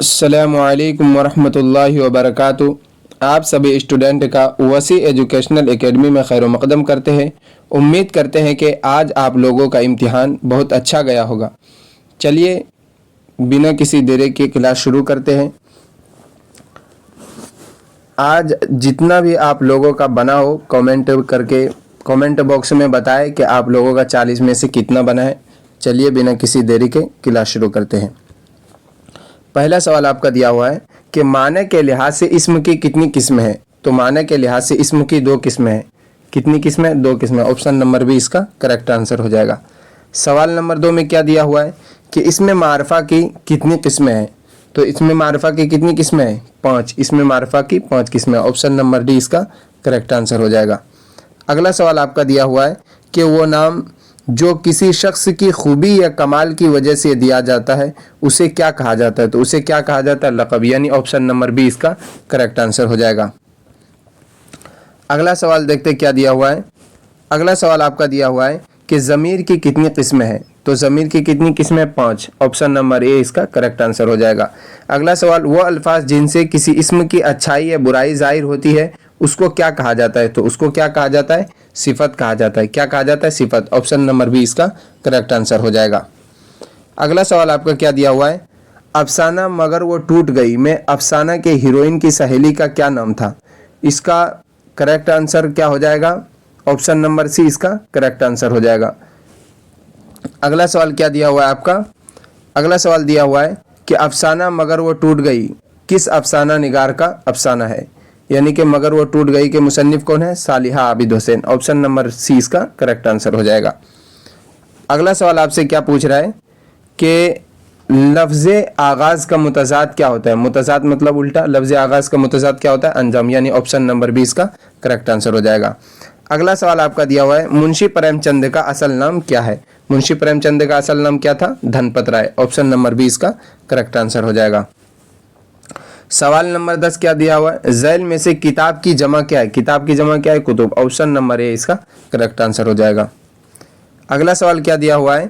अस्सलामुअलैकुम वरहमतुल्लाहि वबरकातुहू। आप सभी स्टूडेंट का वसी एजुकेशनल एकेडमी में खैर मकदम करते हैं। उम्मीद करते हैं कि आज आप लोगों का इम्तिहान बहुत अच्छा गया होगा। चलिए बिना किसी देरी के क्लास शुरू करते हैं। आज जितना भी आप लोगों का बना हो कमेंट करके कमेंट बॉक्स में बताएं कि आप लोगों का 40 में से कितना बना है। चलिए बिना किसी देरी के क्लास शुरू करते हैं। पहला सवाल आपका दिया हुआ है कि माने के लिहाज से इस्म की कितनी किस्में हैं। तो माने के लिहाज से इस्म की दो किस्में हैं। कितनी किस्में? दो किस्में। ऑप्शन नंबर बी इसका करेक्ट आंसर हो जाएगा। सवाल नंबर 2 में क्या दिया हुआ है कि इसमें मारफा की कितनी किस्में हैं। तो इसमें मारफा की कितनी किस्में हैं? 5। इसमें मारफा की 5 किस्में। ऑप्शन नंबर डी इसका करेक्ट आंसर हो जाएगा। अगला सवाल आपका दिया हुआ है कि वो नाम जो किसी शख्स की खूबी या कमाल की वजह से दिया जाता है उसे क्या कहा जाता है। तो उसे क्या कहा जाता है? लक़ब, यानी ऑप्शन नंबर बी इसका करेक्ट आंसर हो जाएगा। अगला सवाल देखते क्या दिया हुआ है। अगला सवाल आपका दिया हुआ है कि ज़मीर की कितनी किस्में हैं। तो ज़मीर की कितनी किस्में? 5। ऑप्शन नंबर ए इसका करेक्ट आंसर हो जाएगा। अगला सवाल, वो अल्फाज जिनसे किसी इस्म की अच्छाई या बुराई ज़ाहिर होती है उसको क्या कहा जाता है। तो उसको क्या कहा जाता है? सिफत कहा जाता है। क्या कहा जाता है? सिफत। ऑप्शन नंबर बी इसका करेक्ट आंसर हो जाएगा। अगला सवाल आपका क्या दिया हुआ है, अफसाना मगर वो टूट गई में अफसाना के हीरोइन की सहेली का क्या नाम था। इसका करेक्ट आंसर क्या हो जाएगा? ऑप्शन नंबर सी इसका करेक्ट आंसर हो जाएगा। अगला सवाल क्या दिया हुआ है आपका? अगला सवाल दिया हुआ है कि अफसाना मगर वो टूट गई किस अफसाना निगार का अफसाना है। यानी कि मगर वो टूट गई के मुसन्निफ कौन है? Saliha Abid Hussain. Option number C इसका करेक्ट आंसर हो जाएगा। अगला सवाल आपसे क्या पूछ रहा है कि लफ्ज़ आगाज़ का मुतज़ाद क्या होता है। मुतज़ाद मतलब उल्टा। लफ्ज़ आगाज़ का मुतज़ाद क्या होता है? अंजाम, यानी ऑप्शन नंबर बी इसका करेक्ट आंसर हो जाएगा। अगला सवाल आपका दिया हुआ है, मुंशी प्रेमचंद का असल नाम क्या है। मुंशी प्रेमचंद का असल नाम क्या था? धनपत राय। ऑप्शन नंबर बी इसका करेक्ट आंसर हो जाएगा। सवाल नंबर 10 क्या दिया हुआ है, झैल में से किताब की जमा क्या है। किताब की जमा क्या है? कुतुब। ऑप्शन नंबर ए इसका करेक्ट आंसर हो जाएगा। अगला सवाल क्या दिया हुआ है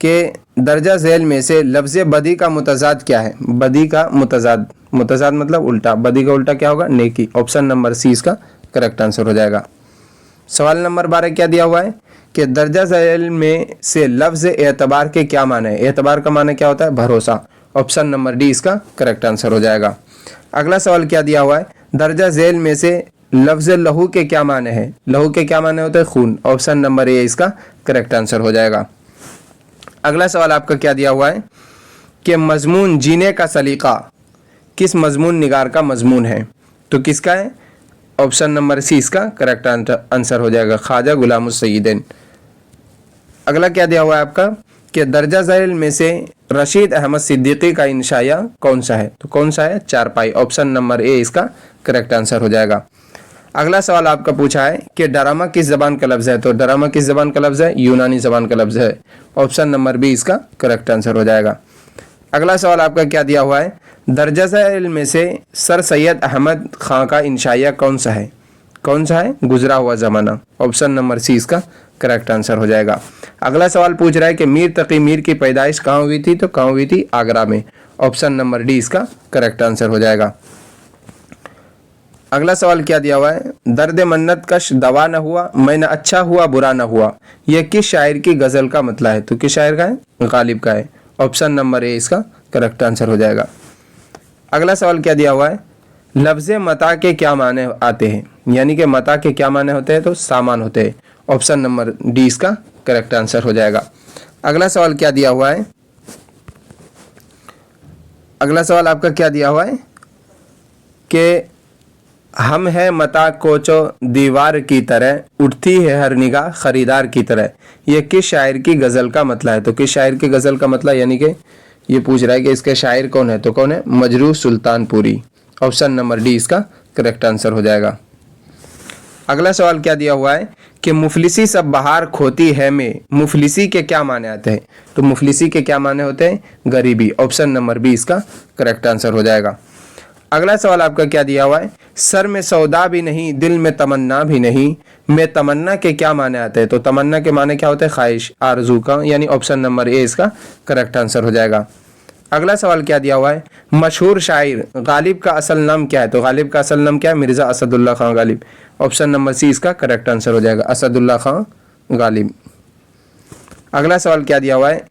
कि दर्जा झैल में से लफ्ज़ बदी का मुतज़ाद क्या है। बदी का मुतज़ाद, मुतज़ाद मतलब उल्टा। बदी का उल्टा क्या होगा? नेकी। ऑप्शन नंबर सी इसका करेक्ट आंसर हो जाएगा। सवाल नंबर 12 क्या दिया हुआ है कि दर्जा झैल में से लफ्ज़ एतबार के क्या माने है। एतबार का माने क्या होता है? भरोसा। ऑप्शन नंबर डी इसका करेक्ट आंसर हो जाएगा। अगला सवाल क्या दिया हुआ है, दर्जा झैल में से लफ्ज़ लहू के क्या माने हैं। लहू के क्या माने होते हैं? खून। ऑप्शन नंबर ए इसका करेक्ट आंसर हो जाएगा। अगला सवाल आपका क्या दिया हुआ है कि मजमून जीने का सलीका किस मजमून निगार का मजमून है। तो किसका है? ऑप्शन नंबर सी इसका करेक्ट आंसर हो जाएगा, ख्वाजा गुलामुस सय्यिदैन। अगला क्या दिया हुआ है आपका कि दर्जा झैल में से रशीद अहमद सिद्दीकी का इंशाया कौन सा है। तो कौन सा है? चारपाई। ऑप्शन नंबर ए इसका करेक्ट आंसर हो जाएगा। अगला सवाल आपका पूछा है कि डरामा किस ज़बान का लफ्ज़ है। तो डरामा किस ज़बान का लफ्ज़ है? यूनानी ज़बान का लफ्ज़ है। ऑप्शन नंबर बी इसका करेक्ट आंसर हो जाएगा। अगला सवाल आपका क्या दिया हुआ है, दर्जा झैल में से सर सैयद अहमद खां का इंशाया कौन सा है। कौन सा है? गुजरा हुआ ज़माना। ऑप्शन नंबर सी इसका करेक्ट आंसर हो जाएगा। अगला सवाल पूछ रहा है कि मीर तकी मीर की पैदाइश कहाँ हुई थी। तो कहाँ हुई थी? आगरा में। ऑप्शन नंबर डी इसका करेक्ट आंसर हो जाएगा। अगला सवाल क्या दिया हुआ है, दर्द मन्नत कश दवा न हुआ मैं न अच्छा हुआ बुरा न हुआ यह किस शायर की गज़ल का मतला है। तो किस शायर का है? गालिब का है। ऑप्शन नंबर ए इसका करेक्ट आंसर हो जाएगा। अगला सवाल क्या दिया हुआ है, लफ्ज़ मता के क्या माने आते हैं। यानी कि मता के क्या माने होते हैं? तो सामान होते हैं। ऑप्शन नंबर डी इसका करेक्ट आंसर हो जाएगा। अगला सवाल क्या दिया हुआ है, अगला सवाल आपका क्या दिया हुआ है कि हम है मता कोचो दीवार की तरह उठती है हर निगाह खरीदार की तरह यह किस शायर की गज़ल का मतला है। तो किस शायर की गज़ल का मतला, यानी कि ये पूछ रहा है कि इसके शायर कौन है। तो कौन है? मजरूह सुल्तानपुरी। ऑप्शन नंबर डी इसका करेक्ट आंसर हो जाएगा। अगला सवाल क्या दिया हुआ है कि मुफलिसी सब बहार खोती है में मुफलिसी के क्या माने आते हैं। तो मुफलिसी के क्या माने होते हैं? गरीबी। ऑप्शन नंबर बी इसका करेक्ट आंसर हो जाएगा। अगला सवाल आपका क्या दिया हुआ है, सर में सौदा भी नहीं दिल में तमन्ना भी नहीं में तमन्ना के क्या माने आते हैं। तो तमन्ना के माने क्या होते हैं? ख्वाहिश, आरजू का, यानी ऑप्शन नंबर ए इसका करेक्ट आंसर हो जाएगा। अगला सवाल क्या दिया हुआ है, मशहूर शायर गालिब का असल नाम क्या है? तो गालिब का असल नाम क्या है? मिर्ज़ा असदुल्ला खां गालिब। ऑप्शन नंबर सी इसका करेक्ट आंसर हो जाएगा, असदुल्ला खां गालिब। अगला सवाल क्या दिया हुआ है,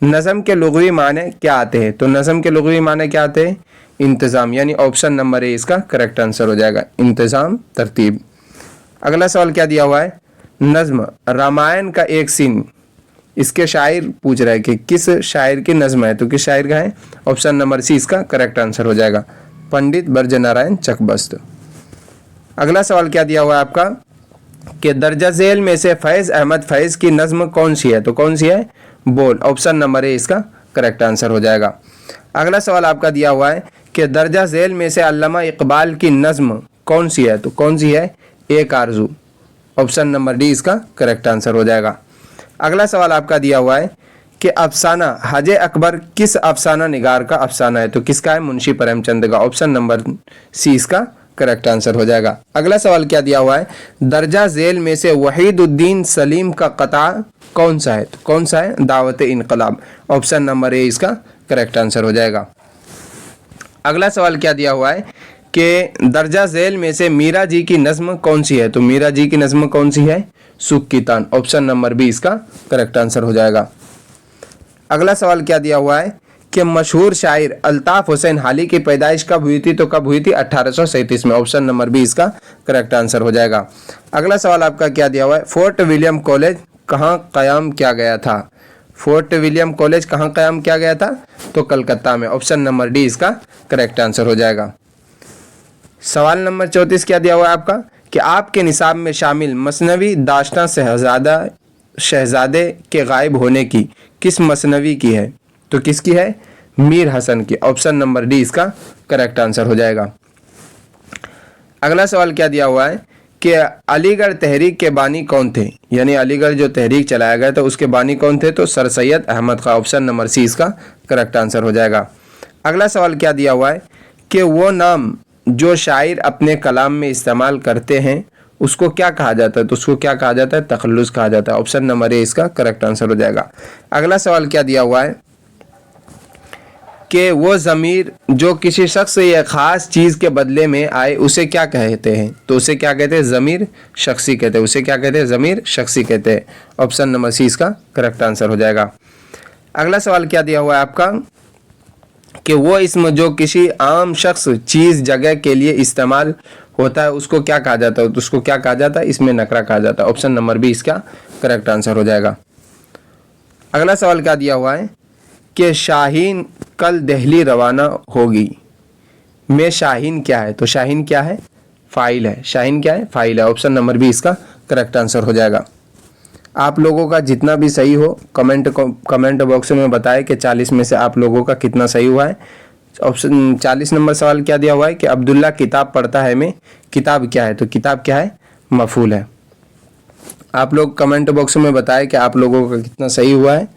नज़म के लुग़वी माने क्या आते हैं? तो नज़म के लुग़वी माने क्या आते हैं? इंतज़ाम, यानी ऑप्शन नंबर ए इसका करेक्ट आंसर हो जाएगा, इंतज़ाम, तरतीब। अगला सवाल क्या दिया हुआ है, नज़्म रामायण का एक सीन, इसके शायर पूछ रहा है कि किस शायर की नज़्म है? तो किस शायर का है? ऑप्शन नंबर सी इसका करेक्ट आंसर हो जाएगा, पंडित ब्रजनारायण चकबस्त। अगला सवाल क्या दिया हुआ है आपका, कि दर्जा झेल में से फैज़ अहमद फैज़ की नज़्म कौन सी है? तो कौन सी है? बोल। ऑप्शन नंबर ए इसका करेक्ट आंसर हो जाएगा। अगला सवाल आपका दिया हुआ है कि दर्जा झेल में से अल्लामा इकबाल की नज़्म कौन सी है? तो कौन सी है? एक आरज़ू। ऑप्शन नंबर डी इसका करेक्ट आंसर हो जाएगा। अगला सवाल आपका दिया हुआ है कि अफसाना हज अकबर किस अफसाना निगार का अफसाना है? तो किसका है? मुंशी प्रेमचंद का। ऑप्शन नंबर सी इसका करेक्ट आंसर हो जाएगा। अगला सवाल क्या दिया हुआ है, दर्जा झेल में से वहीदुद्दीन सलीम का कता कौन सा है? तो कौन सा है? दावत इनकलाब। ऑप्शन नंबर ए इसका करेक्ट आंसर हो जाएगा। अगला सवाल क्या दिया हुआ है कि दर्जा झेल में से मीरा जी की नज़्म कौन सी है? तो मीरा जी की नज़्म कौन सी है? सुख की तान। ऑप्शन नंबर बी इसका करेक्ट आंसर हो जाएगा। अगला सवाल क्या दिया हुआ है कि मशहूर शायर अल्ताफ़ हुसैन हाली की पैदाइश कब हुई थी? तो कब हुई थी? 1837 में। ऑप्शन नंबर बी इसका करेक्ट आंसर हो जाएगा। अगला सवाल आपका क्या दिया हुआ है, फोर्ट विलियम कॉलेज कहाँ क़याम किया गया था? फोर्ट विलियम कॉलेज कहाँ क़याम किया गया था? तो कलकत्ता में। ऑप्शन नंबर डी इसका करेक्ट आंसर हो जाएगा। सवाल नंबर 34 क्या दिया हुआ है आपका, कि आपके निसाब में शामिल मसनवी दास्तां शहजादे के गायब होने की किस मसनवी की है? तो किसकी है? मीर हसन की। ऑप्शन नंबर डी इसका करेक्ट आंसर हो जाएगा। अगला सवाल क्या दिया हुआ है कि अलीगढ़ तहरीक के बानी कौन थे? यानी अलीगढ़ जो तहरीक चलाया गया था उसके बानी कौन थे? तो सर सैयद अहमद खां। ऑप्शन नंबर सी इसका करेक्ट आंसर हो जाएगा। अगला सवाल क्या दिया हुआ है कि वो नाम जो शायर अपने कलाम में इस्तेमाल करते हैं उसको क्या कहा जाता है? तो उसको क्या कहा जाता है? तखल्लुस कहा जाता है। ऑप्शन नंबर ए इसका करेक्ट आंसर हो जाएगा। अगला सवाल क्या दिया हुआ है कि वो ज़मीर जो किसी शख्स या ख़ास चीज़ के बदले में आए उसे क्या कहते हैं? तो उसे क्या कहते हैं? ज़मीर शख्सी कहते हैं। उसे क्या कहते हैं? ज़मीर शख्सी कहते हैं। ऑप्शन नंबर सी इसका करेक्ट आंसर हो जाएगा। अगला सवाल क्या दिया हुआ है आपका कि वो इसम जो किसी आम शख्स चीज़ जगह के लिए इस्तेमाल होता है उसको क्या कहा जाता है? तो उसको क्या कहा जाता है? इसमें नकरा कहा जाता है। ऑप्शन नंबर बी इसका करेक्ट आंसर हो जाएगा। अगला सवाल क्या दिया हुआ है कि शाहीन कल दिल्ली रवाना होगी में शाहीन क्या है? तो शाहीन क्या है? फ़ाइल है। शाहीन क्या है? फ़ाइल है। ऑप्शन नंबर बी इसका करेक्ट आंसर हो जाएगा। आप लोगों का जितना भी सही हो कमेंट बॉक्स में बताएं कि 40 में से आप लोगों का कितना सही हुआ है। ऑप्शन 40 नंबर सवाल क्या दिया हुआ है कि अब्दुल्ला किताब पढ़ता है में किताब क्या है? तो किताब क्या है? मफूल है। आप लोग कमेंट बॉक्स में बताएं कि आप लोगों का कितना सही हुआ है।